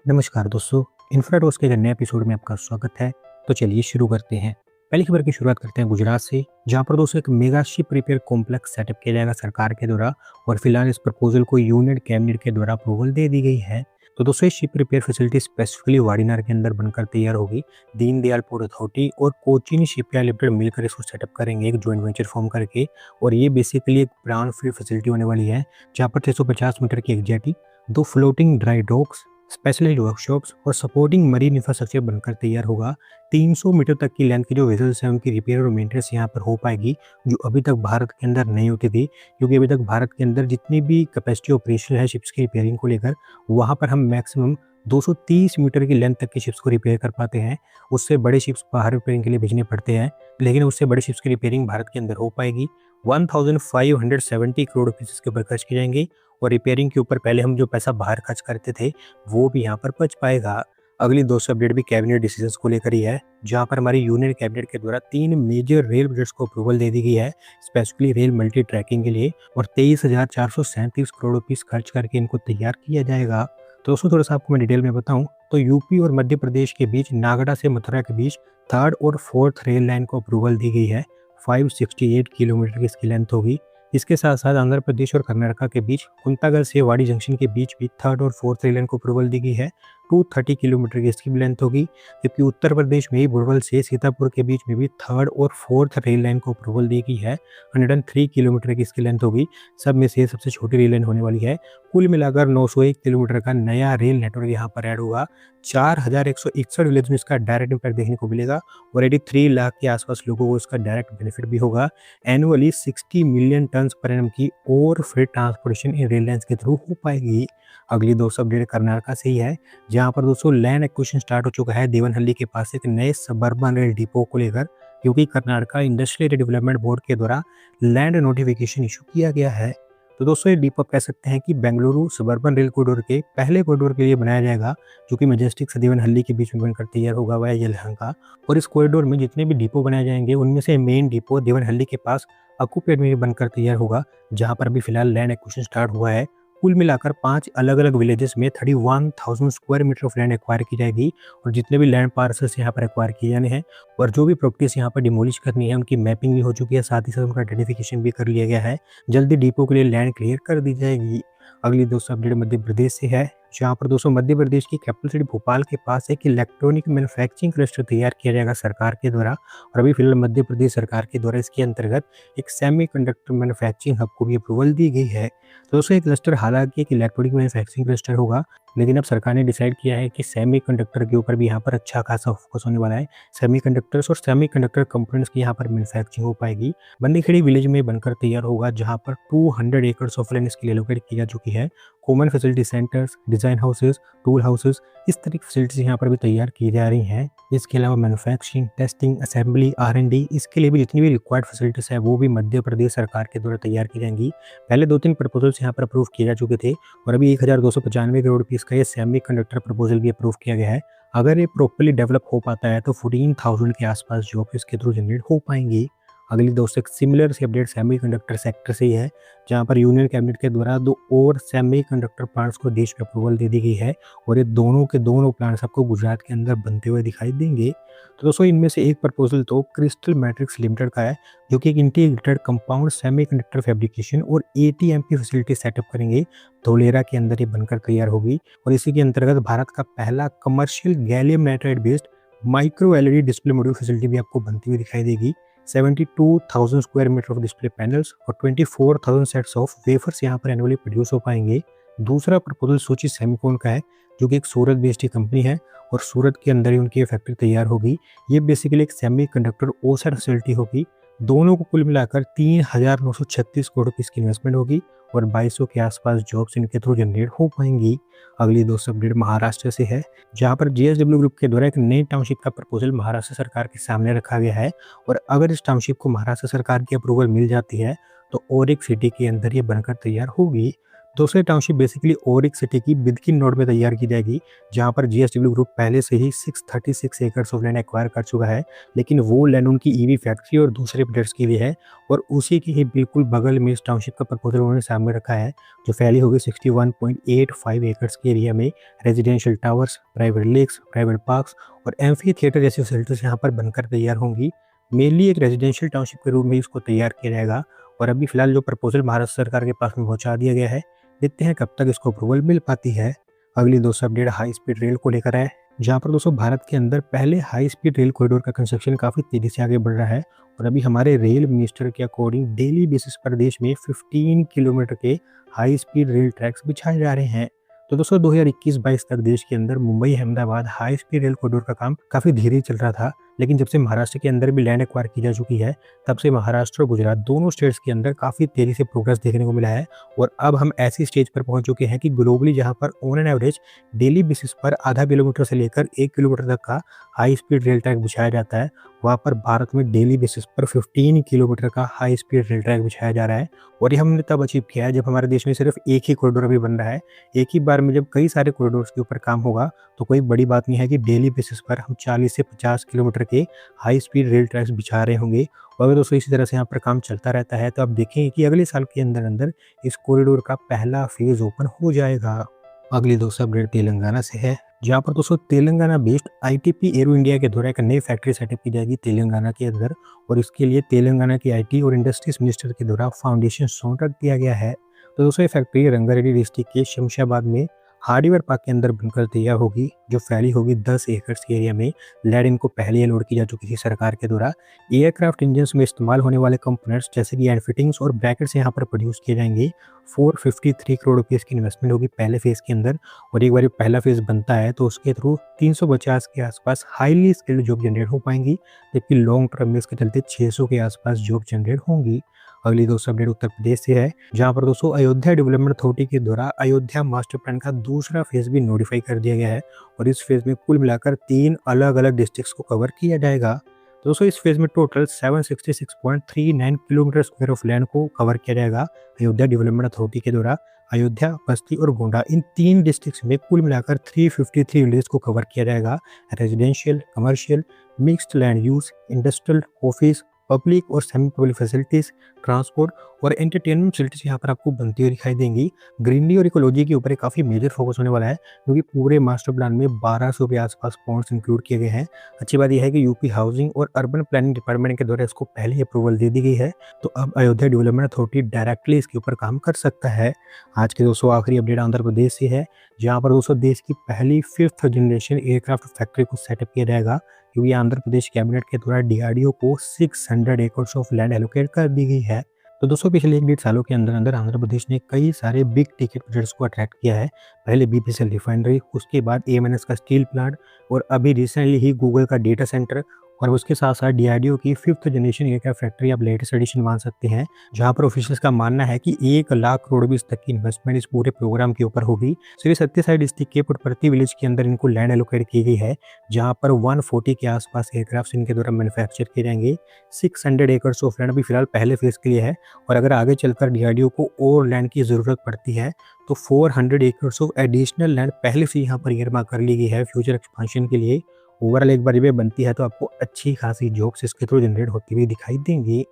नमस्कार दोस्तों। इन्फ्राडोज के एक नए एपिसोड में आपका स्वागत है। तो चलिए शुरू करते हैं। पहली खबर की शुरुआत करते हैं गुजरात से, जहां पर दोस्तों एक mega ship repair complex setup किया जाएगा सरकार के द्वारा। और फिलहाल इस प्रपोजल को यूनियन कैबिनेट के द्वारा अप्रूवल दे दी गई है। तो दोस्तों ये ship repair facility specifically Vadinar के अंदर बनकर तैयार होगी। दीनदयाल पोर्ट अथॉरिटी और कोचीन शिपयार्ड लिमिटेड मिलकर इसको सेटअप करेंगे एक ज्वाइंट वेंचर फॉर्म करके। और ये बेसिकली एक ब्राउन फील्ड फैसिलिटी होने वाली है, जहाँ पर 650 मीटर की एक्जेटी, 2 floating dry docks, specialised workshops और सपोर्टिंग मरीन इंफ्रास्ट्रक्चर बनकर तैयार होगा। 300 मीटर तक की लेंथ की जो वेसल्स हैं उनकी रिपेयर और मेंटेनेंस यहाँ पर हो पाएगी, जो अभी तक भारत के अंदर नहीं होती थी। क्योंकि अभी तक भारत के अंदर जितनी भी कैपेसिटी ऑपरेशन है शिप्स की रिपेयरिंग को लेकर, वहाँ पर हम मैक्सिमम 230 मीटर की लेंथ तक की शिप्स को रिपेयर कर पाते हैं। उससे बड़े शिप्स बाहर रिपेयरिंग के लिए भेजने पड़ते हैं, लेकिन उससे बड़े शिप्स की रिपेयरिंग भारत के अंदर हो पाएगी। 1570 करोड़ रुपीज इसके ऊपर खर्च किए जाएंगे। और रिपेयरिंग के ऊपर पहले हम जो पैसा बाहर खर्च करते थे वो भी यहाँ पर बच पाएगा। अगली दोस्तों अपडेट भी कैबिनेट डिसीजंस को लेकर ही है, जहाँ पर हमारी यूनियन कैबिनेट के द्वारा 3 मेजर रेल प्रोजेक्ट्स को अप्रूवल दे दी गई है, स्पेसिफिकली रेल मल्टी ट्रैकिंग के लिए। और 23,437 करोड़ रुपीस खर्च करके इनको तैयार किया जाएगा। तो दोस्तों थोड़ा सा आपको मैं डिटेल में बताऊं तो यूपी और मध्य प्रदेश के बीच नागड़ा से मथुरा के बीच 3rd और 4th रेल लाइन को अप्रूवल दी गई है। 568 किलोमीटर की इसकी लेंथ होगी। इसके साथ साथ आंध्र प्रदेश और कर्नाटक के बीच कुंतागल से वाडी जंक्शन के बीच भी 3rd और 4th रेल लाइन को अप्रूवल दी गई है। 230 किलोमीटर की इसकी लेंथ होगी। जबकि उत्तर प्रदेश में ही बुरवल से सीतापुर के बीच में भी 3rd और 4th रेल लाइन को अप्रूवल दी गई है। 103 किलोमीटर की इसकी लेंथ होगी। सब में से ये सबसे छोटी रेल लाइन होने वाली है। कुल मिलाकर 901 किलोमीटर का नया रेल नेटवर्क यहाँ पर ऐड होगा। 4161 विलेज में इसका डायरेक्ट इम्पैक्ट देखने को मिलेगा और 83 लाख के आसपास लोगों को इसका डायरेक्ट बेनिफिट भी होगा। Annually 60 million tonne per annum की और freight transportation in rail lines के थ्रू हो पाएगी। अगली दोस्तों अपडेट कर्नाटक से ही है, जहां पर दोस्तों लैंड एक्विजिशन स्टार्ट हो चुका है देवनहल्ली के पास एक नए सबर्बन रेल डिपो को लेकर। क्योंकि कर्नाटक इंडस्ट्रियल डेवलपमेंट बोर्ड के द्वारा लैंड नोटिफिकेशन इशू किया गया है। तो दोस्तों ये डिपो आप कह सकते हैं कि बेंगलुरु सबर्बन रेल कॉरिडोर के पहले कॉरिडोर के लिए बनाया जाएगा, जो कि मजेस्टिक से देवनहल्ली के बीच में बनकर तैयार होगा वाया यलहंका। और इस कॉरिडोर में जितने भी डिपो बनाए जाएंगे उनमें से मेन डिपो देवनहल्ली के पास अकुपेट में बनकर तैयार होगा, जहां पर अभी फिलहाल लैंड एक्विजिशन स्टार्ट हुआ है। कुल मिलाकर 5 अलग अलग विलेजेस में 31,000 square metre of land acquire की जाएगी। और जितने भी लैंड पार्सल्स यहाँ पर एक्वायर किए जाने हैं और जो भी प्रॉपर्टीज यहाँ पर डिमोलिश करनी है उनकी मैपिंग भी हो चुकी है, साथ ही साथ उनका आइडेंटिफिकेशन भी कर लिया गया है। जल्दी डिपो के लिए लैंड क्लियर कर दी जाएगी। अगली दोस्तों अपडेट मध्य प्रदेश से है, जहाँ पर दोस्तों मध्य प्रदेश की कैपिटल सिटी भोपाल के पास एक इलेक्ट्रॉनिक मैन्युफैक्चरिंग क्लस्टर तैयार किया जाएगा सरकार के द्वारा। और अभी फिलहाल मध्य प्रदेश सरकार के द्वारा इसके अंतर्गत एक सेमीकंडक्टर मैन्युफैक्चरिंग हब को भी अप्रूवल दी गई है। तो दोस्तों ये क्लस्टर हालांकि एक इलेक्ट्रॉनिक मैन्युफैक्चरिंग क्लस्टर होगा, लेकिन अब सरकार ने डिसाइड किया है कि सेमीकंडक्टर के ऊपर भी यहाँ पर अच्छा खासा फोकस होने वाला है। सेमीकंडक्टर्स और सेमीकंडक्टर कंपोनेंट्स की यहाँ पर मैन्युफैक्चरिंग हो पाएगी। बंदीखेड़ी विलेज में बनकर तैयार होगा, जहाँ पर 200 एकड़ ऑफ लैंड इसके लिए एलोकेट की जा चुकी है। Common facility centres, design houses, tool houses, इस तरह की फैसिलिटीज यहाँ पर भी तैयार की जा रही हैं। इसके अलावा मैन्युफैक्चरिंग, टेस्टिंग, असेंबली, R&D, इसके लिए भी जितनी भी रिक्वायर्ड फैसिलिटीज है वो भी मध्य प्रदेश सरकार के द्वारा तैयार की जाएंगी। पहले 2-3 प्रपोजल्स यहाँ पर अप्रूव किए जा चुके थे और अभी 1,295 करोड़ रुपीस का ये सेमी कंडक्टर प्रपोजल भी अप्रूव किया गया है। अगर ये प्रॉपर्ली डेवलप हो पाता है तो 14,000 के आसपास जॉब इसके थ्रू जनरेट हो पाएंगी। अगली दोस्तों एक सिमिलर सी अपडेट सेमीकंडक्टर सेक्टर से ही है, जहां पर यूनियन कैबिनेट के द्वारा 2 और सेमीकंडक्टर प्लांट्स को देश में अप्रूवल दे दी गई है। और ये दोनों के दोनों प्लांट्स आपको गुजरात के अंदर बनते हुए दिखाई देंगे। तो दोस्तों इनमें से एक प्रपोजल तो क्रिस्टल मैट्रिक्स लिमिटेड का है, जो कि एक इंटीग्रेटेड कंपाउंड सेमीकंडक्टर फैब्रिकेशन और ATMP फैसिलिटी सेटअप करेंगे। धोलेरा के अंदर ये बनकर तैयार होगी। और इसी के अंतर्गत भारत का पहला commercial gallium nitride based micro LED display module facility भी आपको बनती हुई दिखाई देगी। 72,000 square metre of display panels और 24,000 सेट्स ऑफ वेफर्स यहाँ पर एनुअली प्रोड्यूस हो पाएंगे। दूसरा प्रपोजल सोची सेमिकॉन का है, जो कि एक सूरत बेस्ड कंपनी है और सूरत के अंदर ही उनकी फैक्ट्री तैयार होगी। ये बेसिकली एक सेमीकंडक्टर ओसाइड फैसिलिटी होगी। दोनों को कुल मिलाकर 3,936 करोड़ रुपीस की इन्वेस्टमेंट होगी और 2200 के आसपास जॉब्स इनके थ्रू जनरेट हो पाएंगी। अगली दोस्तों अपडेट महाराष्ट्र से है, जहां पर JSW ग्रुप के द्वारा एक नई टाउनशिप का प्रपोजल महाराष्ट्र सरकार के सामने रखा गया है। और अगर इस टाउनशिप को महाराष्ट्र सरकार की अप्रूवल मिल जाती है तो और एक सिटी के अंदर ये बनकर तैयार होगी। दूसरी टाउनशिप बेसिकली ओरिक सिटी की बिदकिन नोड में तैयार की जाएगी, जहां पर जीएसडब्ल्यू ग्रुप पहले से ही 636 एकड़ ऑफ लैंड एक्वायर कर चुका है, लेकिन वो लैंड उनकी ईवी फैक्ट्री और दूसरे प्रोजेक्ट्स के लिए है। और उसी के ही बिल्कुल बगल में इस टाउनशिप का प्रपोजल उन्होंने सामने रखा है, जो फैली होगी 61.85 एकर्स के एरिया में। Residential towers, private lakes, private parks और एम्फी थिएटर जैसी फैसिलिटीज यहाँ पर बनकर तैयार होंगी। मेनली एक रेजिडेंशियल टाउनशिप के रूप में इसको तैयार किया जाएगा। और अभी फिलहाल जो प्रपोजल महाराष्ट्र सरकार के पास में पहुंचा दिया गया है, देखते हैं कब तक इसको अप्रूवल मिल पाती है। अगली दोस्तों अपडेट हाई स्पीड रेल को लेकर है, जहां पर दोस्तों भारत के अंदर पहले हाई स्पीड रेल कॉरिडोर का कंस्ट्रक्शन काफी तेजी से आगे बढ़ रहा है। और अभी हमारे रेल मिनिस्टर के अकॉर्डिंग डेली बेसिस पर देश में 15 किलोमीटर के हाई स्पीड रेल ट्रैक्स बिछाए जा रहे हैं। तो दोस्तों 2021-22 तक देश के अंदर Mumbai Ahmedabad high speed rail corridor का काम काफी धीरे चल रहा था, लेकिन जब से महाराष्ट्र के अंदर भी लैंड एक्वायर की जा चुकी है, तब से महाराष्ट्र और गुजरात दोनों स्टेट्स के अंदर काफी तेजी से प्रोग्रेस देखने को मिला है। और अब हम ऐसी स्टेज पर पहुंच चुके हैं कि ग्लोबली जहां पर on an average daily basis पर आधा किलोमीटर से लेकर 1 किलोमीटर तक का हाई स्पीड रेल ट्रैक बिछाया जाता है, वहाँ पर भारत में डेली बेसिस पर 15 किलोमीटर का हाई स्पीड रेल ट्रैक बिछाया जा रहा है। और ये हमने तब अचीव किया है जब हमारे देश में सिर्फ एक ही कॉरिडोर अभी बन रहा है। एक ही बार में जब कई सारे कॉरिडोर्स के ऊपर काम होगा, तो कोई बड़ी बात नहीं है कि डेली बेसिस पर हम 40 से 50 किलोमीटर के हाई स्पीड रेल ट्रैक्स बिछा रहे होंगे। और अगर दोस्तों इसी तरह से यहाँ पर काम चलता रहता है, तो आप देखेंगे कि अगले साल के अंदर अंदर इस कॉरिडोर का पहला फेज ओपन हो जाएगा। अगली दोस्तों अपडेट तेलंगाना से है, जहाँ पर दोस्तों Telangana based ITP arrow India के द्वारा एक नई फैक्ट्री सेटअप की जाएगी तेलंगाना के अंदर। और इसके लिए तेलंगाना की आईटी और इंडस्ट्रीज मिनिस्टर के द्वारा फाउंडेशन स्टोन रख दिया गया है। तो दोस्तों ये फैक्ट्री रंगारेड्डी डिस्ट्रिक्ट के शमशाबाद में हार्डवेयर पार्क के अंदर बनकर तैयार होगी, जो फैली होगी 10 एकड़ के एरिया में। लैंड इनको पहले ही लोड की जा चुकी थी सरकार के द्वारा। एयरक्राफ्ट इंजन में इस्तेमाल होने वाले कंपोनेंट्स जैसे कि एंड फिटिंग्स और ब्रैकेट्स यहाँ पर प्रोड्यूस किए जाएंगे। 453 करोड़ रुपये की इन्वेस्टमेंट होगी पहले फेज के अंदर। और एक बार पहला फेज बनता है तो उसके थ्रू 350 के आसपास हाईली स्किल्ड जॉब जनरेट हो पाएंगी, जबकि लॉन्ग टर्म में इसके चलते 600 के आसपास जॉब जनरेट होंगी। अगली दोस्तों अपडेट उत्तर प्रदेश से है, जहां पर दोस्तों अयोध्या डेवलपमेंट अथॉरिटी के द्वारा अयोध्या मास्टर प्लान का दूसरा फेज भी नोटिफाई कर दिया गया है। और इस फेज में कुल मिलाकर 3 अलग अलग डिस्ट्रिक्ट्स को कवर किया जाएगा। तो दोस्तों इस फेज में total 766.39 kilometre square of land को कवर किया जाएगा अयोध्या डेवलपमेंट अथॉरिटी के द्वारा। अयोध्या, बस्ती और गोंडा इन 3 डिस्ट्रिक्ट्स में कुल मिलाकर 353 विलेज को कवर किया जाएगा। Residential, commercial, mixed land use, industrial, office, public और सेमी पब्लिक फैसिलिटीज, ट्रांसपोर्ट और एंटरटेनमेंट फैसिलिटीज यहाँ पर आपको बनती हुई दिखाई देंगी। ग्रीनरी और इकोलॉजी के ऊपर काफी मेजर फोकस होने वाला है, क्योंकि पूरे मास्टर प्लान में 1200 के आसपास पॉइंट्स इंक्लूड किए गए हैं। अच्छी बात यह है कि यूपी हाउसिंग और अर्बन प्लानिंग डिपार्टमेंट के द्वारा इसको पहले ही अप्रूवल दे दी गई है, तो अब अयोध्या डेवलपमेंट अथॉरिटी डायरेक्टली इसके ऊपर काम कर सकता है। आज के दोस्तों आखिरी अपडेट आंध्र प्रदेश से है, जहाँ पर दोस्तों देश की पहली 5th जनरेशन एयरक्राफ्ट फैक्ट्री को सेटअप किया जाएगा, क्योंकि आंध्र प्रदेश कैबिनेट के द्वारा डीआरडीओ को 600 एकड़ ऑफ लैंड एलोकेट कर दी गई है। तो दोस्तों पिछले 1-1.5 सालों के अंदर अंदर आंध्र प्रदेश ने कई सारे बिग टिकट प्रोजेक्ट्स को अट्रैक्ट किया है। पहले बीपीसीएल रिफाइनरी, उसके बाद एएमएनएस का स्टील प्लांट और अभी रिसेंटली ही गूगल का डेटा सेंटर। और उसके साथ साथ डीआरडीओ की 5th जनरेशन एयरक्राफ्ट फैक्ट्री आप लेटेस्ट एडिशन मान सकते हैं, जहां पर ऑफिशियल्स का मानना है कि 1 लाख करोड़ रुपए तक की इन्वेस्टमेंट इस पूरे प्रोग्राम के ऊपर होगी। सिर्फ सत्य डिस्ट्रिक्ट के पुटपर्ती विलेज के अंदर इनको लैंड एलोकेट की गई है, जहां पर 140 के आसपास एयरक्राफ्ट इनके द्वारा मैन्युफैक्चर किए जाएंगे। 600 एकड़ ऑफ लैंड अभी फिलहाल पहले फेज के लिए है, और अगर आगे चलकर डीआरडीओ को और लैंड की जरूरत पड़ती है तो 400 एकड़ ऑफ एडिशनल लैंड पहले से यहाँ पर इयरमार्क कर ली गई है फ्यूचर एक्सपांशन के लिए। ओवरऑल एक बार ये बनती है तो आपको अच्छी खासी जॉब्स इसके थ्रू जनरेट होती हुई दिखाई देंगी।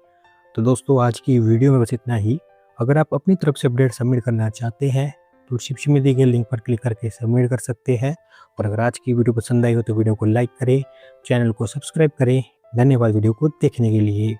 तो दोस्तों आज की वीडियो में बस इतना ही। अगर आप अपनी तरफ से अपडेट सबमिट करना चाहते हैं तो डिस्क्रिप्शन में दिए गए लिंक पर क्लिक करके सबमिट कर सकते हैं। और अगर आज की वीडियो पसंद आई हो तो वीडियो को लाइक करें, चैनल को सब्सक्राइब करें। धन्यवाद वीडियो को देखने के लिए।